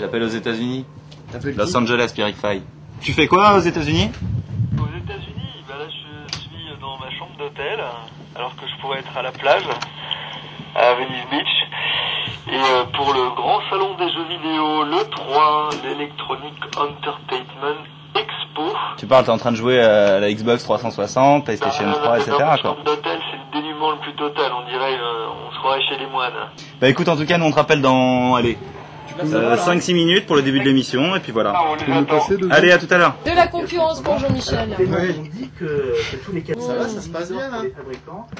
J'appelle aux États-Unis. Los qui Angeles, Pierrick Fay. Tu fais quoi aux États-Unis? Aux États-Unis, bah là je suis dans ma chambre d'hôtel, alors que je pourrais être à la plage, à Venice Beach. Et pour le grand salon des jeux vidéo, le 3, l'Electronic Entertainment Expo. Tu parles, t'es en train de jouer à la Xbox 360, PlayStation 3, etc. Dans ma quoi. chambre d'hôtel, c'est le dénuement le plus total, on dirait, on se croirait chez les moines. Bah écoute, en tout cas, nous on te rappelle dans, allez, 5-6 minutes pour le début de l'émission, et puis voilà. On les attend. Allez, à tout à l'heure. De la concurrence pour Jean-Michel. On dit que tous les Ça va, ça se passe bien là.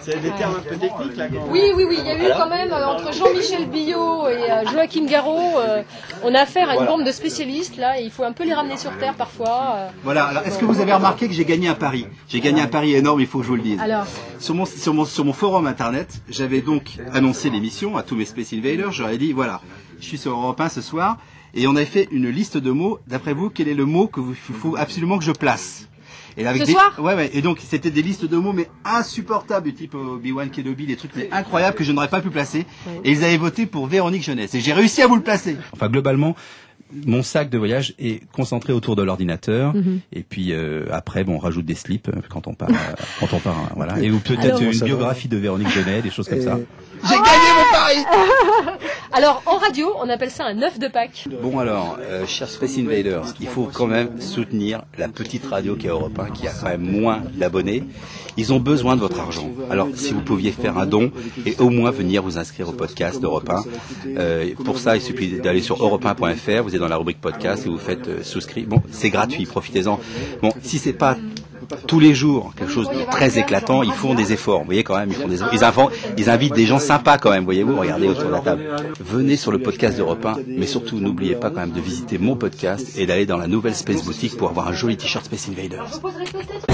C'est des termes un peu techniques là. Oui, il y a eu quand même, entre Jean-Michel Billot et Joachim Garraud, on a affaire à une bande de spécialistes là, et il faut un peu les ramener sur terre parfois. Voilà, alors est-ce que vous avez remarqué que j'ai gagné un pari? J'ai gagné un pari énorme, il faut que je vous le dise. Alors, Sur mon forum internet, j'avais donc annoncé l'émission à tous mes Space Invaders, j'aurais dit voilà, je suis sur Europe 1 ce soir, et on avait fait une liste de mots. D'après vous, quel est le mot que faut absolument que je place? Et là, avec Ce soir ouais. Et donc, c'était des listes de mots, mais insupportables, du type Obi-Wan Kenobi, des trucs mais incroyables que je n'aurais pas pu placer. Et ils avaient voté pour Véronique Jeunesse. Et j'ai réussi à vous le placer. Enfin, globalement, mon sac de voyage est concentré autour de l'ordinateur. Et puis après, bon, on rajoute des slips quand on part. Voilà. Et ou peut-être une biographie de Véronique Jeunesse, des choses comme ça. J'ai gagné mon pari. alors en radio, on appelle ça un œuf de Pâques. Bon alors, chers Space Invaders, il faut quand même soutenir la petite radio qui est Europe 1, qui a quand même moins d'abonnés. Ils ont besoin de votre argent. Alors, si vous pouviez faire un don et au moins venir vous inscrire au podcast d'Europe 1. Pour ça, il suffit d'aller sur europe1.fr, vous êtes dans la rubrique podcast et vous faites souscrire. Bon, c'est gratuit, profitez-en. Bon, si c'est pas tous les jours quelque chose de très éclatant, ils font des efforts. Vous voyez quand même, ils font des efforts. Ils invitent des gens sympas quand même, voyez-vous, regardez autour de la table. Venez sur le podcast d'Europe 1, mais surtout n'oubliez pas quand même de visiter mon podcast et d'aller dans la nouvelle Space Boutique pour avoir un joli t-shirt Space Invaders. Je poserai peut-être...